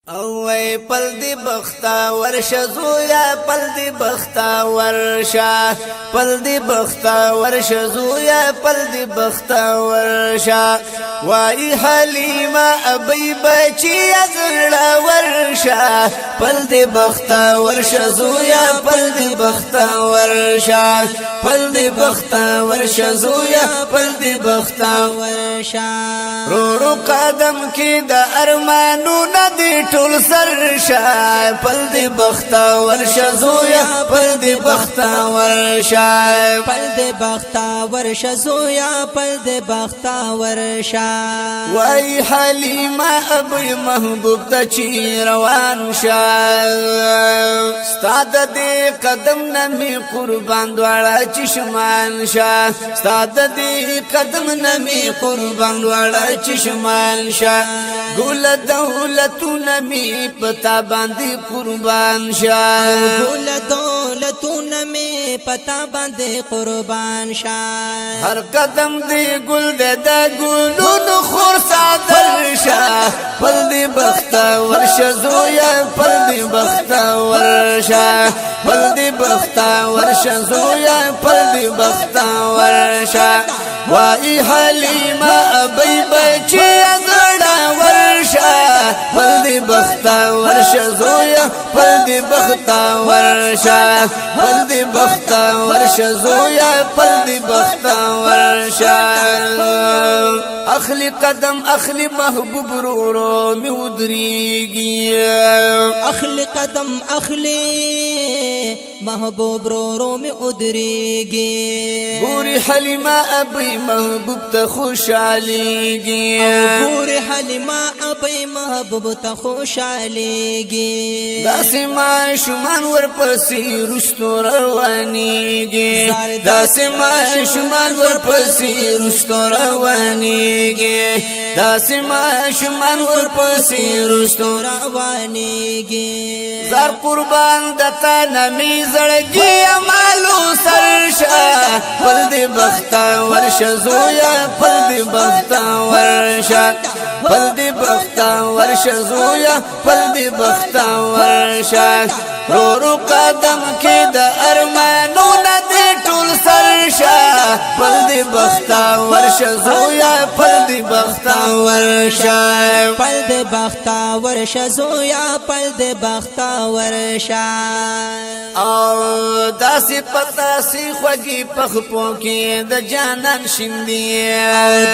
اوه پل دی بختا ورشا زویا پل دی بختا ورشا پل دی بختا ورشا زویا پل دی بختا ورشا وائی حلیمہ ابی بچی ازرلا ورشا پل دی بختا ورشا زویا پل دی بختا ورشا پل دی بختا ورشا زویا پل دی بختا ورشا رو رو قدم کی دا ارمانو ندی ټول سرشا پل دی بختا ورشا زویا پل دی بختا ورشا پل دی بختا ورشا زویا پل دی بختا ورشا وای حلیمہ ابی محبوب تا چی روان شا استاد دی قدم نمی قربان دوارا چشمان شا استاد دی قدم نمی قربان دوارا چشمان شا گل دولتو نمی پتا باندی قربان شا گل دولتو نمی پتا باندی قربان شا ہر قدم دی گل دے دا گلون خور سادر شا پل دی بختا ورشا زویا پل دی بختا ورشا پل دی بختا ورشا زویا پل دی بختا ورشا وائی حلیمہ ابی بچی ازڑا ورشا پل دی بختا ورشا زویا پل دی بختا ورشا پل دی بختا ورشا زویا پل دی بختا ورشا اخلی قدم اخلی محبوب رو رو می ادریگی اخلی قدم اخلی محبوب رو رو میں ادریگی گوری حلیمہ ابی محبوب تا خوشحالیگی گوری حلیمہ ابی محبوب تا خوشحالیگی داسی معشومان ورپسی رشتو روانیگی داسی معشومان ورپسی رشتو روانیگی داسی معشومان ورپسی رشتو روانیگی زار قربان دتا نمی زړګي امالو سرشا پل دی بختا ورشا زویا پل دی بختا ورشا پل دی بختا ورشا زویا پل دی بختا ورشا رو رو قدم کی دا ارمانو ندی ټول سرشا پل دی بختا ورشا زویا پل دی بختا ورشا پل دی بختا ورشا زویا پل دی بختا ورشا او داسی پتاسی خوگی پخپو کی دا جانان شندی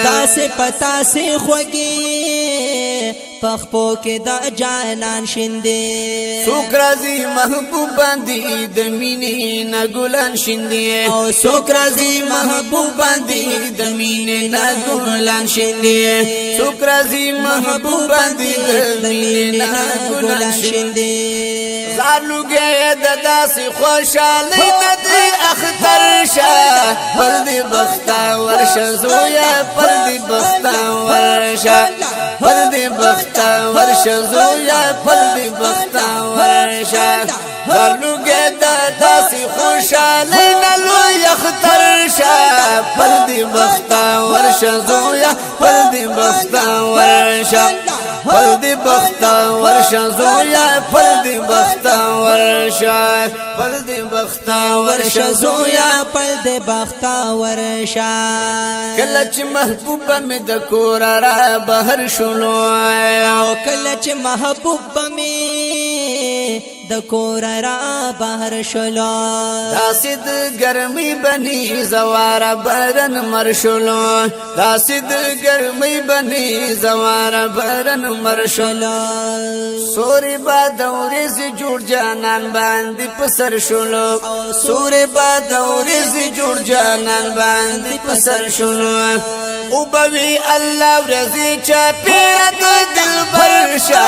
داسی پتاسی خوگی پخپو کی دا جانان شندی سوک رازی محبوب باندی دمینی نگولان شندی سوک رازی محبوب باندی دمینی نگولان شندی سوک رازی محبوب باندی دمینی نگولان شندی زالو گئے داسی خوشالی ندی اختر شا پل دی بختا ورشا زویا پل دی بختا ورشا پل دی بختا ورشا زویا پل دی بختا ورشا زالو گئے داسی خوشالی نلو اختر شا پل دی بختا ورشا زویا پل دی بختا ورشا پل دی بختا ورشا زویا پل دی بختا ورشا پل دی بختا ورشا زویا پل دی بختا ورشا کلچ محبوبہ میں دکور را بہر شلو کلچ محبوبہ میں دکور را بہر شلو داسد گرمی بنی زوارا برن مرشلو داسد گرمی بنی زوارا برن مرشلو سوری با دوری سی جوڑ جانان باندی پسر شلو سوری با دوری سی جوڑ جانان باندی پسر شلو او بوی اللہ رضی چا پیرد دل برشا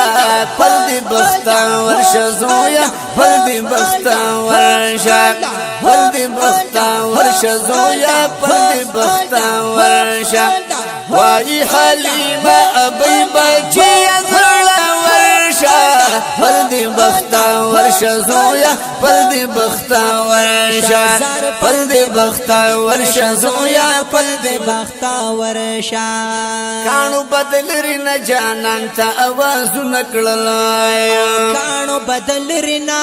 پل دی بختا ورشا زویا پل دی بختا ورشا پل دی بختا ورشا زویا پل دی بختا ورشا وائی حلیمہ ابی بچی ازڑا ورشا پل دی بختا ورشا ورشه زویا پل دی بختا ورشه پل دی بختا ورشه زویا پل دی بختا ورشا کانو بدل رنا جانان تا آواز نکړل کانو بدل رنا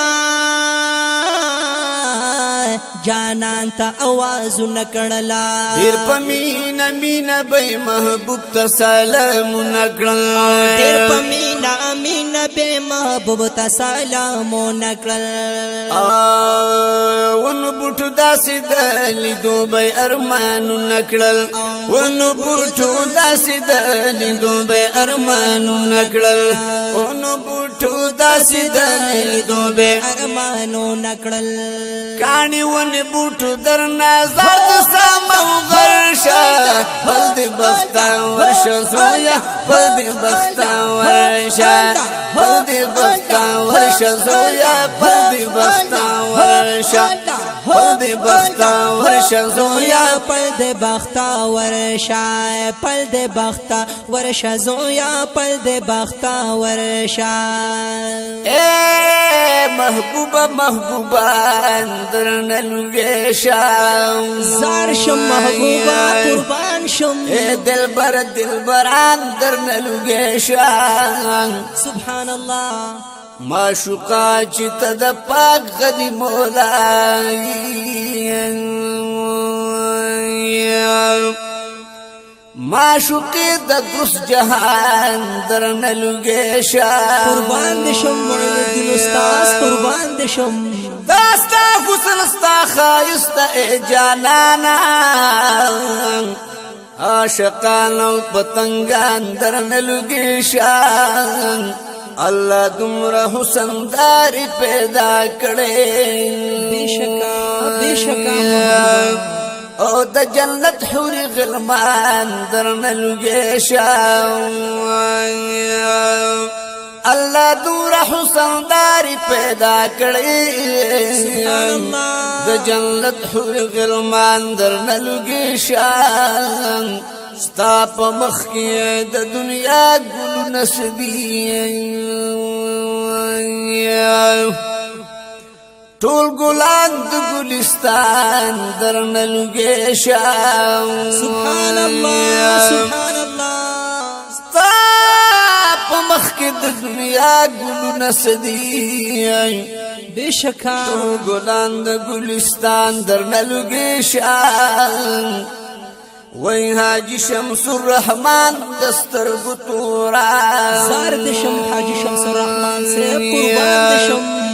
جانان تا آواز نکړلا دیر پمینا مینا بے محبوب تا سلام نکړل دیر پمینا مینا بے محبوب تا سلام نکړل ون بوټو داسې دلی دوبه ارمان نکړل ون بوټو داسې دلی دوبه ارمان نکړل ون بوټو داسې دلی دوبه ارمان نکړل کانی ون بوټو درنا زاد سمو غرشا پل دی بختا ورشا زویا پل دی بختا ورشا پل دی بختا ورشا زویا پل دی بختا ورشا پل دی بختا ورشا زویا پل دی بختا ورشا پل دی بختا ورشا زویا پل دی بختا ورشا اے محبوبا محبوبا اندرن الویشا زار شم محبوبا قربان شم اے دلبر دلبر اندرن الویشا سبحان الله معشوقا چې ته د پاک غدي مولا معشوقی د درس جهان درن لګیشا قربان دې شم معین استاد قربان دې شم داستا حسن استا خایست ای جانانا عاشقان او پتنگان درن لګیشا الله دمرا حسن داری پیدا کړي بشکا او د جنت حور غلمان درن لګیشا الله دمرا حسن داری پیدا کړي د جنت حور غلمان درن لګیشا ستا په مخ کې د دنیا ګل نسبی ټول ګلان د ګلستان درن لګیشا سبحان الله سبحان الله ستا په مخ کې د دنیا ګل نسبی بشکا ټول ګلان د ګلستان درن لګیشا وای حاجی شمس الرحمن دستر بطورا زار دشم حاجی شمس الرحمن سے قربان دشم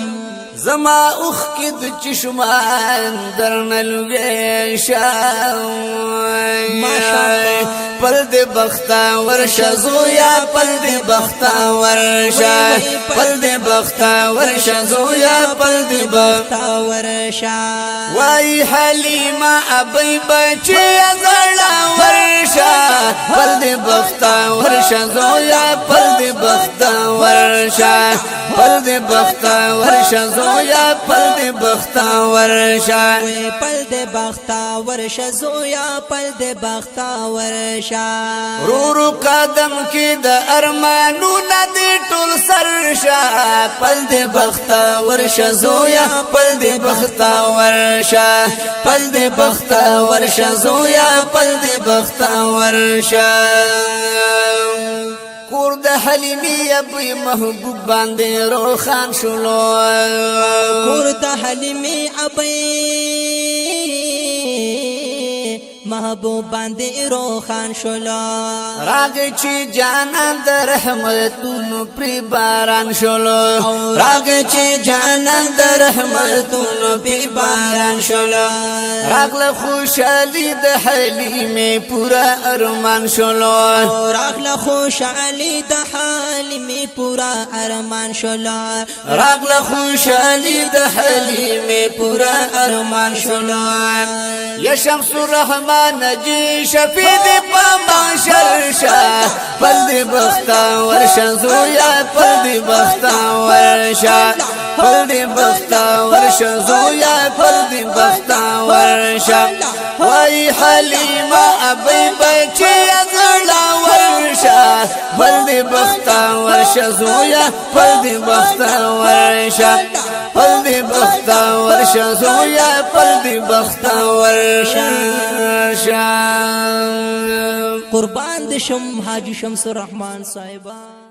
زما اوخ کی د چشمان درن لګیشا ماشاءالله پل دی بختا ورشا زویا پل دی بختا ورشا پل دی بختا ورشا زویا پل دی بختا ورشا وای حلیمه ابي بچي زړه ورشا پل دی بختا ورشا زویا پل دی بختا ورشا پل دی بختا ورشا زویا پل دی بختا ورشا پل دی بختا ورشا زویا پل دی بختا ورشا رو قدم کی د ارمانو ندی ټول سرشا پل دی بختا ورشا زویا پل دی بختا ورشا پل دی بختا ورشا زویا پل دی بختا ورشا کور د حلیمی ابي محبوب باندې روخان شلو کور د حلیمی ابي محبوب باندې روخان شلو راغ چې جانان د رحمتونو پری باران شلو راغ چې جانان د رحمتونو پری باران شلو راغله خوشالي د حلیمه پورا ارمان شلو راغله خوشالي د حلیمه پورا ارمان شلو راغله خوشالي د حلیمه پورا ارمان شلو یا شمس الرحمن نجی شفید پاما شرشا پل دی بختا ورشا زویا پل دی بختا ورشا پل دی بختا ورشا زویا پل دی بختا ورشا وای حلیمه ابي بچي زړه ورشا پل دی بختا ورشا زویا پل دی بختا ورشا پل دی بختور شه زویا پل دی بختور شه قربان دشم حاجی شمس الرحمن صاحبہ.